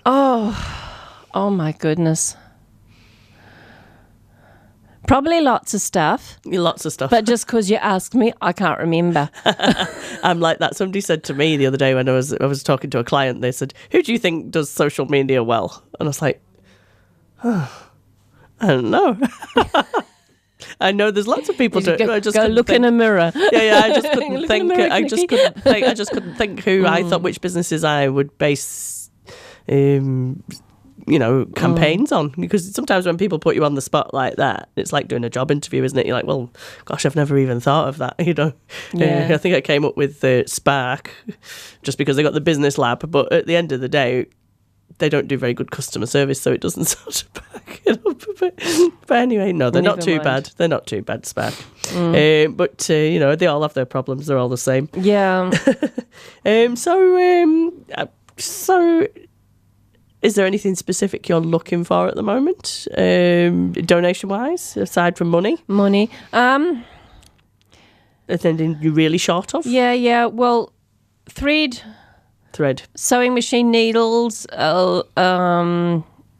Oh my goodness. Probably lots of stuff. But just because you asked me, I can't remember. I'm like that. Somebody said to me the other day when I was talking to a client, they said, who do you think does social media well? And I was like, I don't know. I know there's lots of people do. I just go look in a mirror. Yeah. I just couldn't think. I just couldn't think who I thought which businesses I would base campaigns on, because sometimes when people put you on the spot like that, it's like doing a job interview, isn't it? You're like, well, gosh, I've never even thought of that, Yeah. I think I came up with Spark just because they got the business lab, but at the end of the day, they don't do very good customer service, so it doesn't sort of back it up a bit. But anyway, no, they're not too bad. They're not too bad, Spark. But they all have their problems. They're all the same. Yeah. So is there anything specific you're looking for at the moment, donation-wise, aside from money? Money. Anything you're really short of? Yeah. Well, thread. Sewing machine needles.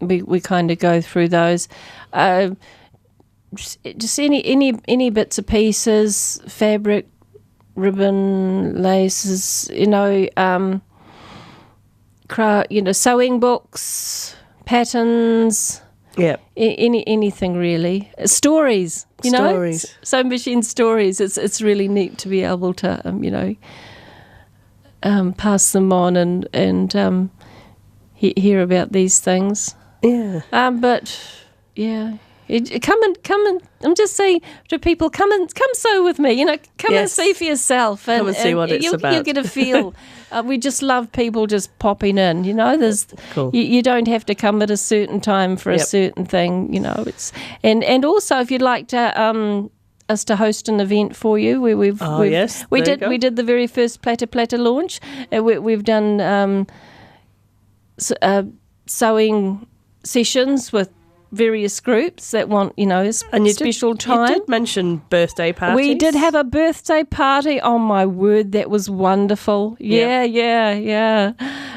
We kind of go through those. Just any bits of pieces, fabric, ribbon, laces, sewing books, patterns. Yeah. Anything really. Stories. Stories. Sewing machine stories. It's really neat to be able to pass them on and hear about these things. Yeah. But yeah. Come and I'm just saying to people, come sew with me. Come and see for yourself. Come and see what it's about. You'll get a feel. We just love people just popping in. There's cool. You don't have to come at a certain time for a certain thing. It's and also if you'd like to us to host an event for you, we did the very first Platter launch. We've done sewing sessions with various groups that want, special time. You did mention birthday parties. We did have a birthday party. Oh my word, that was wonderful. Yeah.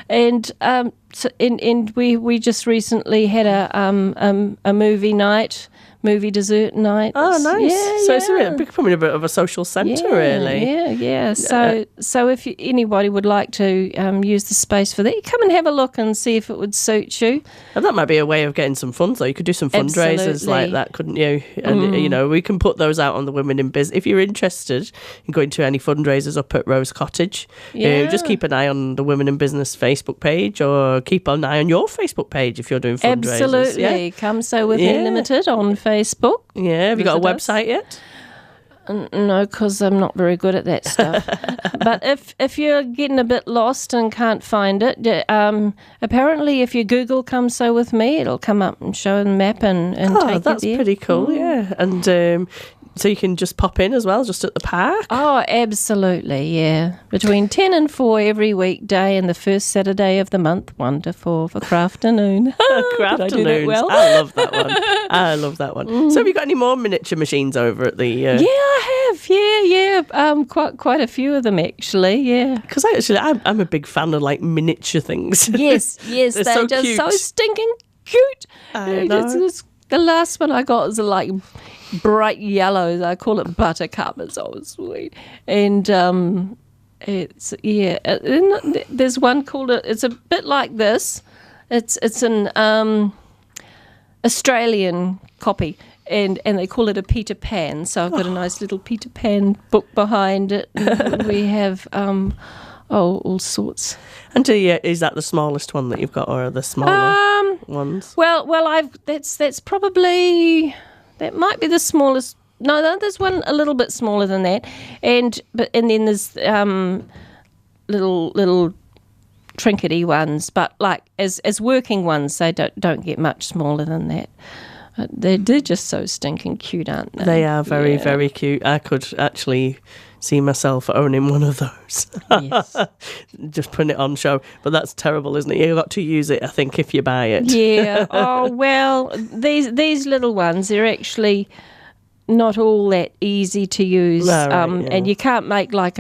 And Mm. we just recently had a movie movie dessert nights. Oh, nice. Yeah, So yeah. it's becoming a bit of a social centre, really. Yeah. So if anybody would like to use the space for that, you come and have a look and see if it would suit you. And that might be a way of getting some funds, though. You could do some fundraisers Absolutely. like that, couldn't you? And, we can put those out on the Women in Business. If you're interested in going to any fundraisers up at Rose Cottage, just keep an eye on the Women in Business Facebook page, or keep an eye on your Facebook page if you're doing fundraisers. Absolutely. Yeah. Come Sew With Me Limited on Facebook. Yeah. Have you got a Visit us. website yet? No, because I'm not very good at that stuff. But if you're getting a bit lost and can't find it, apparently if you Google "Come Sew With Me," it'll come up and show the map and take you there. That's pretty cool, yeah. And so you can just pop in as well, just at the park? Oh, absolutely, yeah. Between 10 and 4 every weekday and the first Saturday of the month, 1 to 4 for crafternoon. Crafternoons. Did I do that well? I love that one. So have you got any more miniature machines over at the... Yeah, I have. Yeah. Quite a few of them, actually, yeah. Because I'm a big fan of, like, miniature things. Yes. They're They're so just cute. so stinking cute. I know. The last one I got was like bright yellows. I call it buttercup. It's so sweet. And it's and there's one called it's a bit like this. It's an Australian copy. And they call it a Peter Pan. So I've got a nice little Peter Pan book behind it. We have all sorts. And is that the smallest one that you've got, or are the smaller ones? Well, that's probably, that might be the smallest. No, there's one a little bit smaller than that, and then there's little trinkety ones, but like as working ones, they don't get much smaller than that. They're just so stinking cute, aren't they? They are very, very cute. I could actually see myself owning one of those. Yes. Just putting it on show. But that's terrible, isn't it? You've got to use it, I think, if you buy it. Yeah. Oh, well, these little ones, they're actually not all that easy to use. Right, yeah. And you can't make like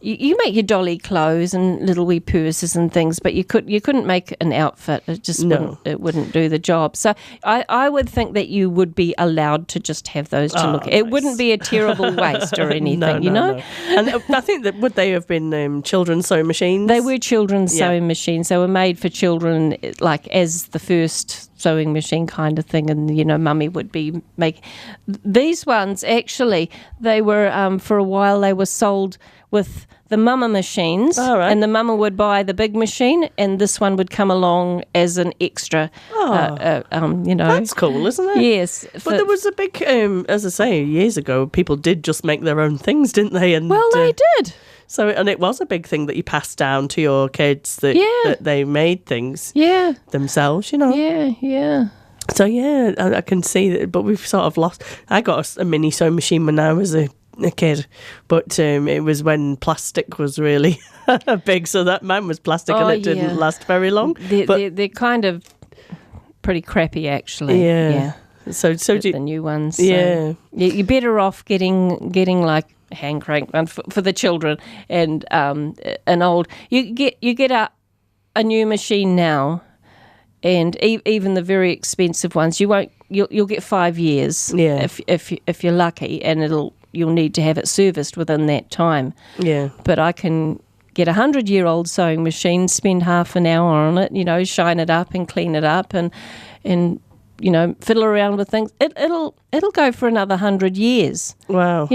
you make your dolly clothes and little wee purses and things, but you couldn't make an outfit. It just wouldn't do the job. So I would think that you would be allowed to just have those to look at. It wouldn't be a terrible waste or anything, you know? No. And I think that would they have been children's sewing machines? They were children's sewing machines. They were made for children, like as the first sewing machine kind of thing, and mummy would be making these ones. Actually, they were for a while they were sold with the mama machines, and the mama would buy the big machine, and this one would come along as an extra. That's cool, isn't it? Yes, but there was a big, as I say, years ago, people did just make their own things, didn't they? And they did. So, and it was a big thing that you passed down to your kids that they made things themselves, Yeah. So I can see that, but we've sort of lost. I got a mini sewing machine when I was a kid, but it was when plastic was really big, so that mine was plastic and it didn't last very long. They're kind of pretty crappy, actually. Yeah. So do the new ones. So yeah. You're better off getting like hand crank one for the children and an old. You get a new machine now. And even the very expensive ones, you'll get 5 years if you're lucky, and you'll need to have it serviced within that time. Yeah. But I can get a 100-year-old sewing machine, spend half an hour on it, shine it up and clean it up, and fiddle around with things. It'll go for another 100 years. Wow.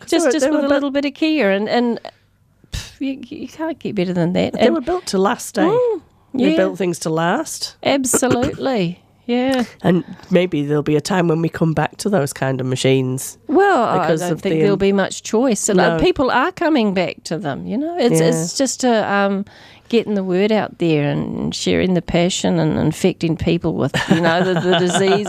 Just with a little bit of care, and you can't get better than that. They were built to last, eh? They built things to last. Absolutely, yeah. And maybe there'll be a time when we come back to those kind of machines. Well, I don't think there'll be much choice. No. People are coming back to them, It's just getting the word out there and sharing the passion and infecting people with, the disease.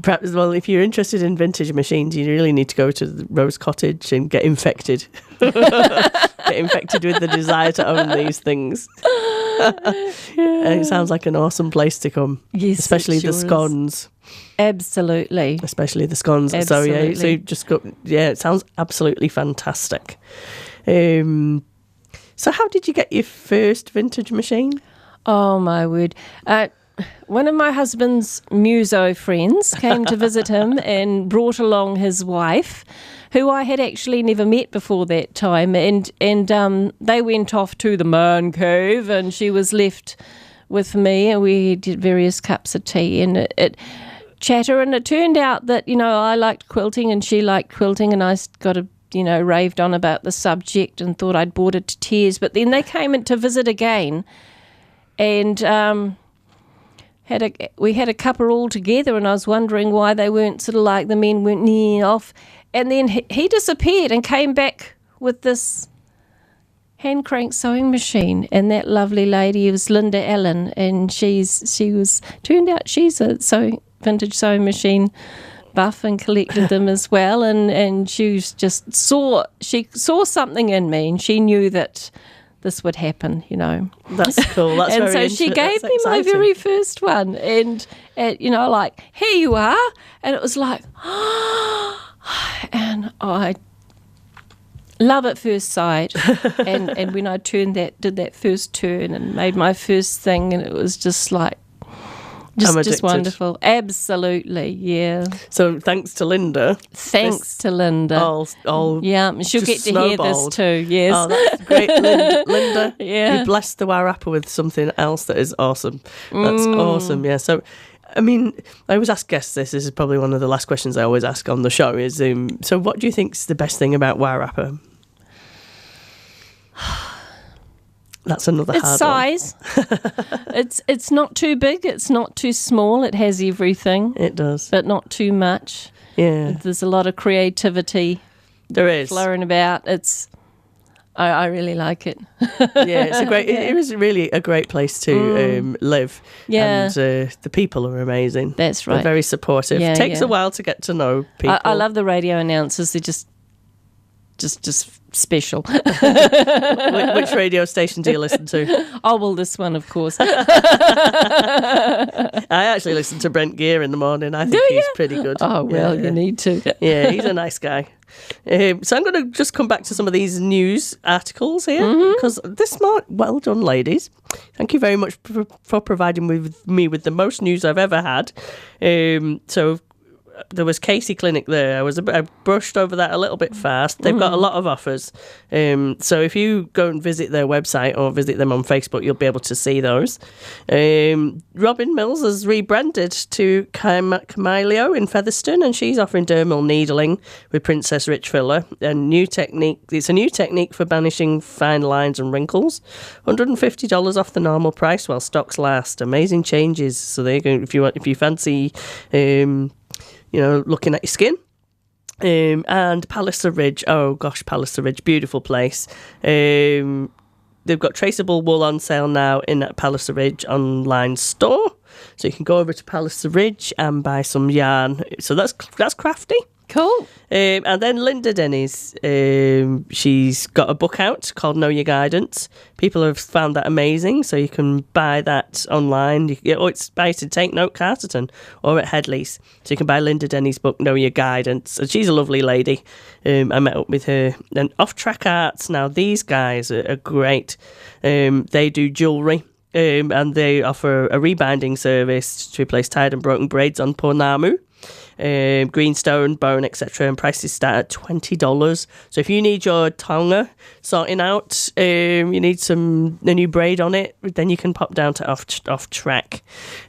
Perhaps, well, if you're interested in vintage machines, you really need to go to the Rose Cottage and get infected. Get infected with the desire to own these things. And it sounds like an awesome place to come. Yes, especially the scones. Absolutely. Especially the scones. Absolutely. So you just go, it sounds absolutely fantastic. So how did you get your first vintage machine? Oh, my word. one of my husband's muso friends came to visit him and brought along his wife, who I had actually never met before that time, and they went off to the man cave, and she was left with me, and we did various cups of tea and it chatter, and it turned out that, I liked quilting and she liked quilting, and I got raved on about the subject and thought I'd bored her to tears. But then they came in to visit again, and we had a cuppa all together, and I was wondering why they weren't sort of like the men weren't off. And then he disappeared and came back with this hand crank sewing machine, and that lovely lady was Linda Allen, and turned out she's a vintage sewing machine buff and collected them as well, and she saw something in me, and she knew that this would happen, That's cool. That's and so she gave me my very first one, and like, here you are, and it was like, and I love at first sight, and when I did that first turn and made my first thing, and it was just like, just wonderful. Absolutely, yeah. So thanks to Linda. Thanks to Linda. All yeah, she'll get to hear this too, yes. Oh, that's great, Linda. Yeah. You blessed the Wairarapa with something else that is awesome. That's awesome, yeah. So, I mean, I always ask guests this is probably one of the last questions I always ask on the show is, so what do you think is the best thing about Wairarapa? That's another hard size. It's not too big. It's not too small. It has everything. It does, but not too much. Yeah, there's a lot of creativity. There is flowing about. I really like it. Yeah, it's a great. It was really a great place to live. Yeah, and the people are amazing. That's right. They're very supportive. Yeah, it takes a while to get to know people. I love the radio announcers. They're just special. Which radio station do you listen to? Oh, well, this one, of course. I actually listen to Brent Gear in the morning. I think he's pretty good. Oh, well, you need to. Yeah, he's a nice guy. So I'm going to just come back to some of these news articles here, because well done, ladies. Thank you very much for providing me with the most news I've ever had. So there was Casey Clinic there. I brushed over that a little bit fast. They've got a lot of offers. So if you go and visit their website or visit them on Facebook, you'll be able to see those. Robin Mills has rebranded to Camilio in Featherstone, and she's offering dermal needling with Princess Rich Filler. It's a new technique for banishing fine lines and wrinkles. $150 off the normal price while stocks last. Amazing changes. So there you go. If you fancy looking at your skin. And Palliser Ridge. Oh, gosh, Palliser Ridge. Beautiful place. They've got traceable wool on sale now in that Palliser Ridge online store. So you can go over to Palliser Ridge and buy some yarn. So that's crafty. Cool. And then Linda Denny's, she's got a book out called Know Your Guidance. People have found that amazing, so you can buy that online. It's by to Take Note Carterton or at Headley's. So you can buy Linda Denny's book, Know Your Guidance. And she's a lovely lady. I met up with her. And Off Track Arts, now these guys are great. They do jewellery. And they offer a rebinding service to replace tied and broken braids on Pornamu. Greenstone, bone, etc. And prices start at $20. So if you need your tonga sorting out, you need a new braid on it, then you can pop down to Off Track.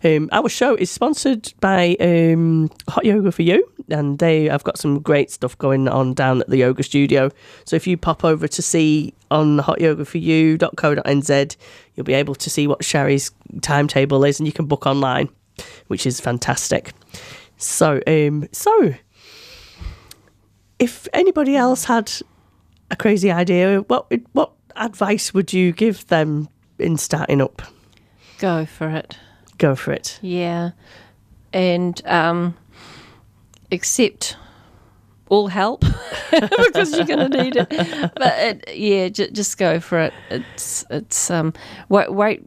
Our show is sponsored by Hot Yoga for You, and I've got some great stuff going on down at the yoga studio. So if you pop over to see on hotyogaforyou.co.nz, you'll be able to see what Shari's timetable is, and you can book online, which is fantastic. So, if anybody else had a crazy idea, what advice would you give them in starting up? Go for it. Go for it. Yeah, and accept all help because you're going to need it. But just go for it. It's wait.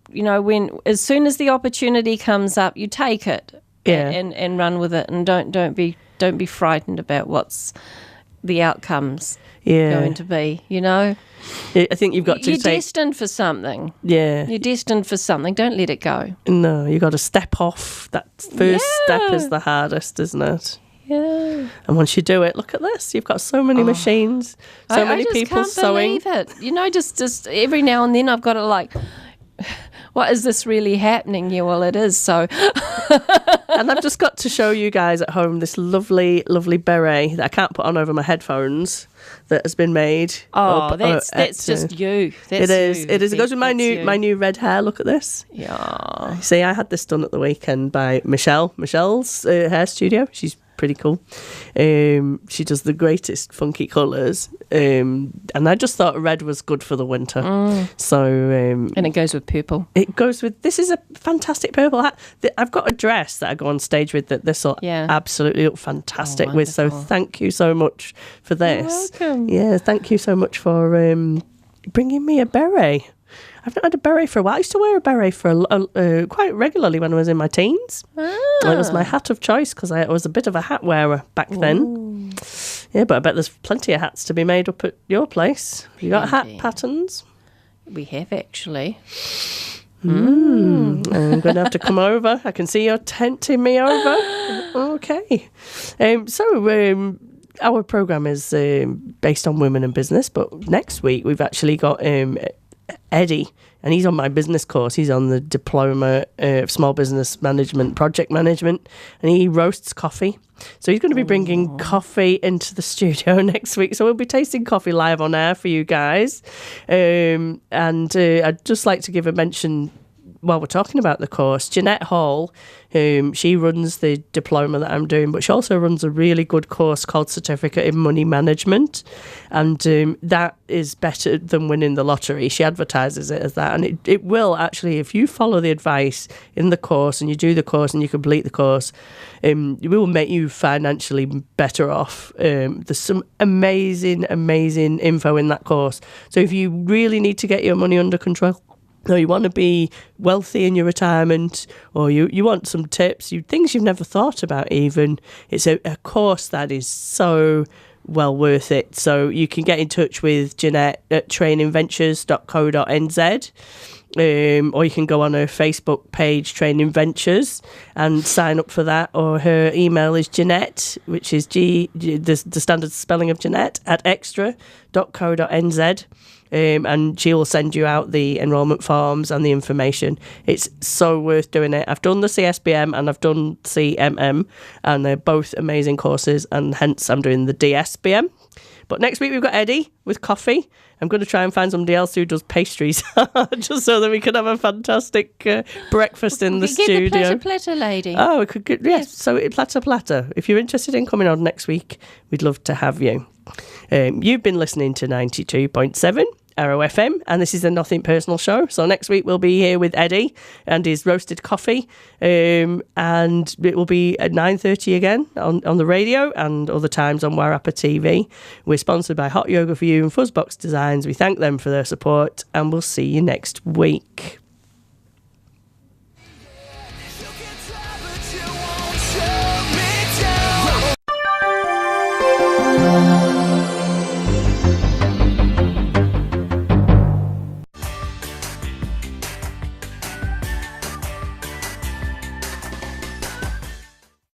As soon as the opportunity comes up, you take it. Yeah. And run with it, and don't be frightened about what's the outcomes. going to be, you know? I think you've got to You're destined for something. Yeah. You're destined for something. Don't let it go. No, you've got to step off. That first step is the hardest, isn't it? Yeah. And once you do it, look at this. You've got so many machines, so many people sewing. I just can't believe it. You know, just every now and then I've got to like, what is this really happening? Yeah, well, it is. So, and I've just got to show you guys at home this lovely, lovely beret that I can't put on over my headphones that has been made. Oh, that's just you. That's it is. you. It is. It goes with my new red hair. Look at this. Yeah. See, I had this done at the weekend by Michelle's hair studio. She's pretty cool. She does the greatest funky colours, and I just thought red was good for the winter. So and it goes with purple. It goes with, this is a fantastic purple hat. I've got a dress that I go on stage with that this will absolutely look fantastic with. So thank you so much for this. You're welcome. Yeah, thank you so much for bringing me a beret. I've not had a beret for a while. I used to wear a beret for quite regularly when I was in my teens. It was my hat of choice because I was a bit of a hat wearer back then. Yeah, but I bet there's plenty of hats to be made up at your place. You got hat patterns? We have actually. I'm going to have to come over. I can see you're tempting me over. Okay. Our programme is based on women in business, but next week we've actually got Eddie, and he's on my business course. He's on the diploma of small business management, project management, and he roasts coffee. So he's going to be bringing coffee into the studio next week. So we'll be tasting coffee live on air for you guys. And I'd just like to give a mention while we're talking about the course. Jeanette Hall, she runs the diploma that I'm doing, but she also runs a really good course called Certificate in Money Management, and that is better than winning the lottery. She advertises it as that, and it will actually, if you follow the advice in the course and you do the course and you complete the course, it will make you financially better off. There's some amazing info in that course. So if you really need to get your money under control, or you want to be wealthy in your retirement, or you want some tips, things you've never thought about even, it's a course that is so well worth it. So you can get in touch with Jeanette at trainingventures.co.nz, or you can go on her Facebook page, Training Ventures, and sign up for that. Or her email is Jeanette, which is the standard spelling of Jeanette, at extra.co.nz. And she will send you out the enrolment forms and the information. It's so worth doing it. I've done the CSBM and I've done CMM, and they're both amazing courses, and hence I'm doing the DSBM. But next week we've got Eddie with coffee. I'm going to try and find somebody else who does pastries, just so that we can have a fantastic breakfast in the studio. Get the platter lady. Oh, we could get, yes. So platter. If you're interested in coming on next week, we'd love to have you. You've been listening to 92.7 Arrow FM, and this is a Nothing Personal show. So next week we'll be here with Eddie and his roasted coffee, and it will be at 9:30 again on the radio and other times on Wairarapa TV. We're sponsored by Hot Yoga for You and Fuzzbox Designs. We thank them for their support, and we'll see you next week.